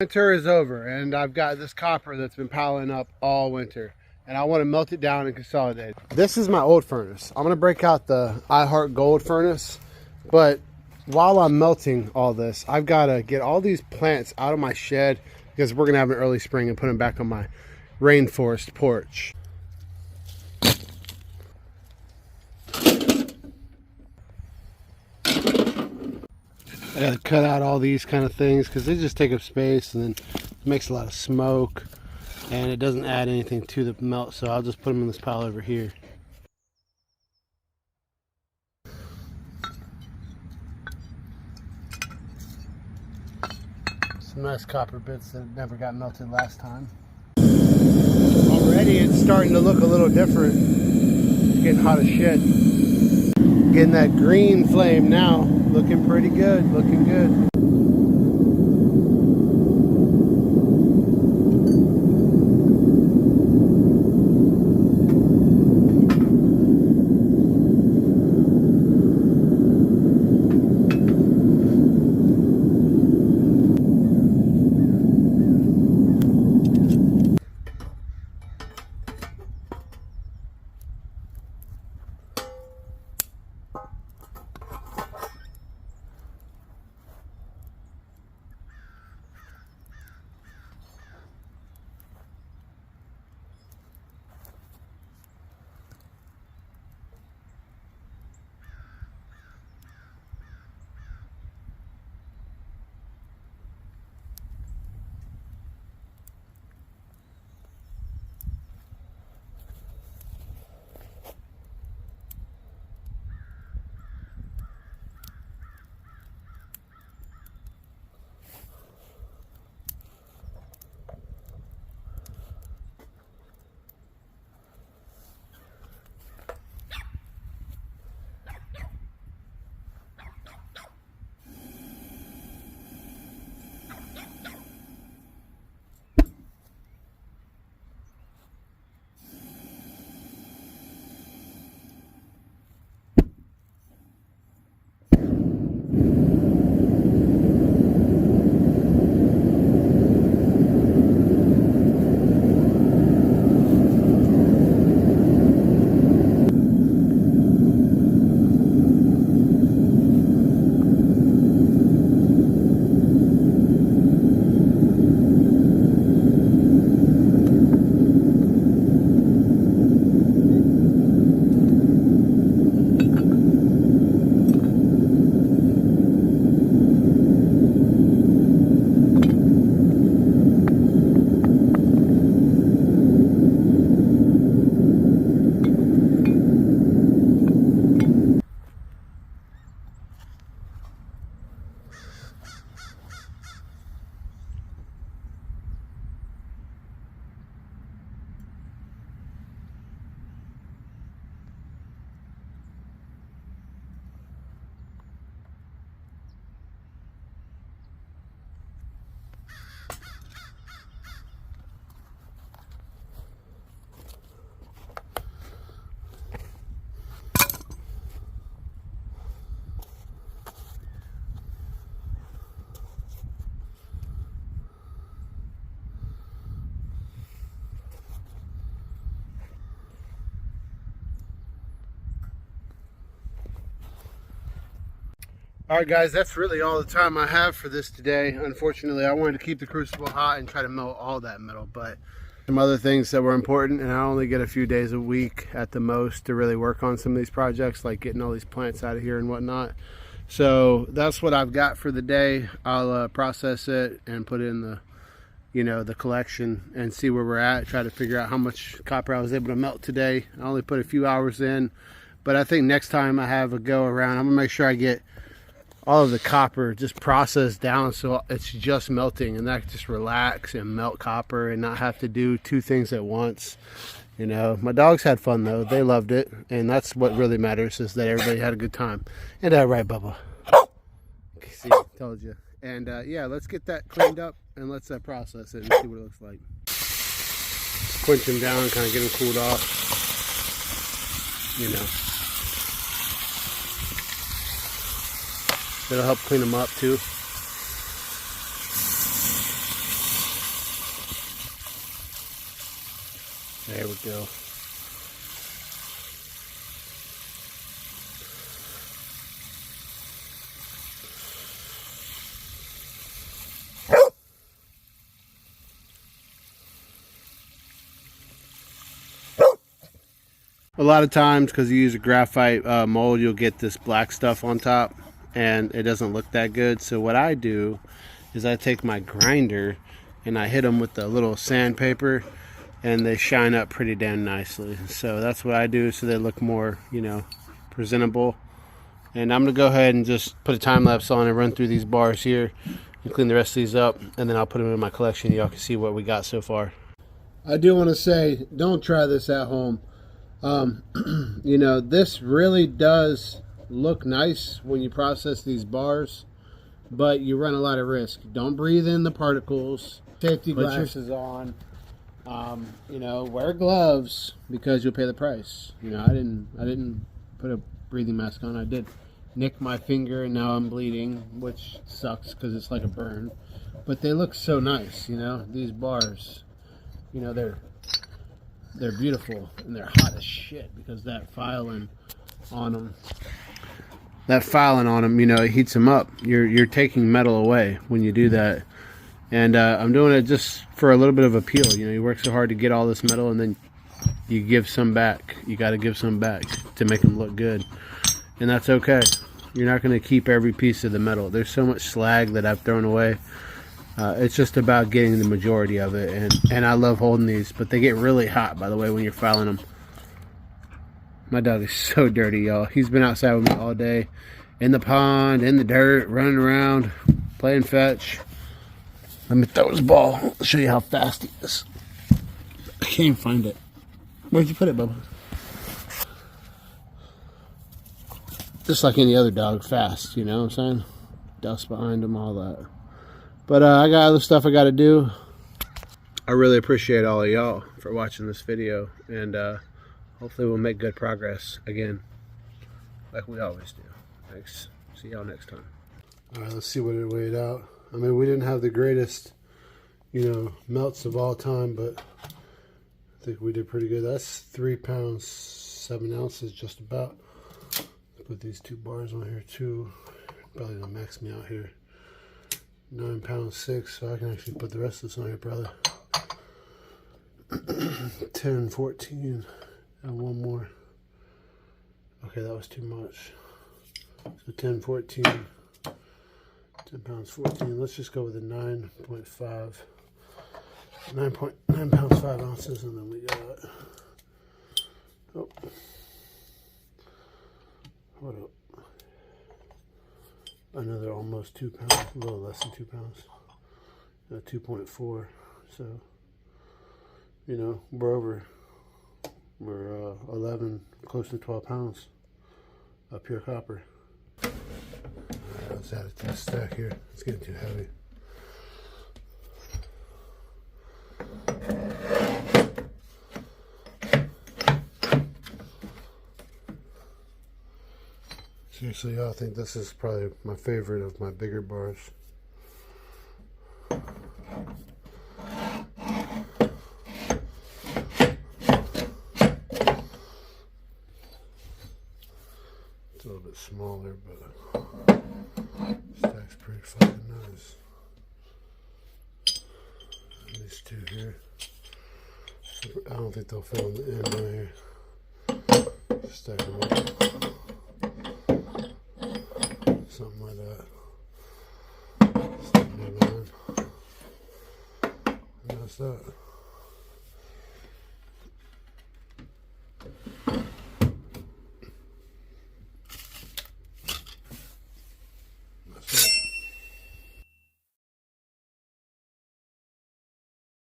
Winter is over, and I've got this copper that's been piling up all winter, and I want to melt it down and consolidate it. This is my old furnace. I'm going to break out the I Heart Gold furnace, but while I'm melting all this, I've got to get all these plants out of my shed because we're going to have an early spring and put them back on my rainforest porch. I gotta cut out all these kind of things because they just take up space, and then it makes a lot of smoke and it doesn't add anything to the melt, so I'll just put them in this pile over here. Some nice copper bits that never got melted last time. Already it's starting to look a little different. It's getting hot as shit. Getting that green flame now. Looking pretty good, looking good. Alright guys, that's really all the time I have for this today. Unfortunately, I wanted to keep the crucible hot and try to melt all that metal, but some other things that were important, and I only get a few days a week at the most to really work on some of these projects, like getting all these plants out of here and whatnot. So that's what I've got for the day. I'll process it and put it in the, the collection and see where we're at. Try to figure out how much copper I was able to melt today. I only put a few hours in, but I think next time I have a go around, I'm gonna make sure I get all of the copper just processed down so it's just melting, and that just relax and melt copper and not have to do two things at once. My dogs had fun though. They loved it, and that's what really matters, is that everybody had a good time. And right, Bubba? See, told you. And yeah, let's get that cleaned up and let's process it and see what it looks like. Just quench them down, kind of get them cooled off. It'll help clean them up too. There we go. A lot of times, because you use a graphite mold, you'll get this black stuff on top and it doesn't look that good. So what I do is I take my grinder and I hit them with the little sandpaper and they shine up pretty damn nicely. So that's what I do, so they look more, you know, presentable. And I'm gonna go ahead and just put a time lapse on and run through these bars here and clean the rest of these up, and then I'll put them in my collection. Y'all can see what we got so far. I do want to say, don't try this at home. You know, this really does look nice when you process these bars, but you run a lot of risk. Don't breathe in the particles. Safety glasses on. You know, wear gloves because you'll pay the price. You know, I didn't put a breathing mask on. I did nick my finger and now I'm bleeding, which sucks because it's like a burn. But they look so nice, you know, these bars. You know, they're beautiful and they're hot as shit because that filing on them. That filing on them, you know, it heats them up. You're taking metal away when you do that. And I'm doing it just for a little bit of appeal. You know, you work so hard to get all this metal and then you give some back. You got to give some back to make them look good. And that's okay. You're not going to keep every piece of the metal. There's so much slag that I've thrown away. It's just about getting the majority of it, and I love holding these, but they get really hot, by the way, when you're filing them. My dog is so dirty, y'all. He's been outside with me all day, in the pond, in the dirt, running around, playing fetch. Let me throw his ball. I'll show you how fast he is. I can't even find it. Where'd you put it, Bubba? Just like any other dog, fast, you know what I'm saying? Dust behind him, all that. But I got other stuff I got to do. I really appreciate all of y'all for watching this video, and hopefully we'll make good progress again, like we always do. Thanks. See y'all next time. All right, let's see what it weighed out. I mean, we didn't have the greatest, you know, melts of all time, but I think we did pretty good. That's 3 pounds 7 ounces, just about. Put these 2 bars on here too. Probably gonna max me out here. 9 pounds 6, so I can actually put the rest of this on here probably. 10, 14, and one more. Okay, that was too much. So 10, 14, 10 pounds 14. Let's just go with a 9.5. 9 pounds 5 ounces, and then we got, oh, hold up. Another almost 2 pounds, a little less than 2 pounds, 2.4. So, you know, we're 11, close to 12 pounds of pure copper. All right, let's add it to the stack here. It's getting too heavy. Seriously, y'all, I think this is probably my favorite of my bigger bars. It's a little bit smaller, but stack's pretty fucking nice. And these 2 here, I don't think they'll fit on the end right here. Stack them up. Something like that. Stick them on. And that's that.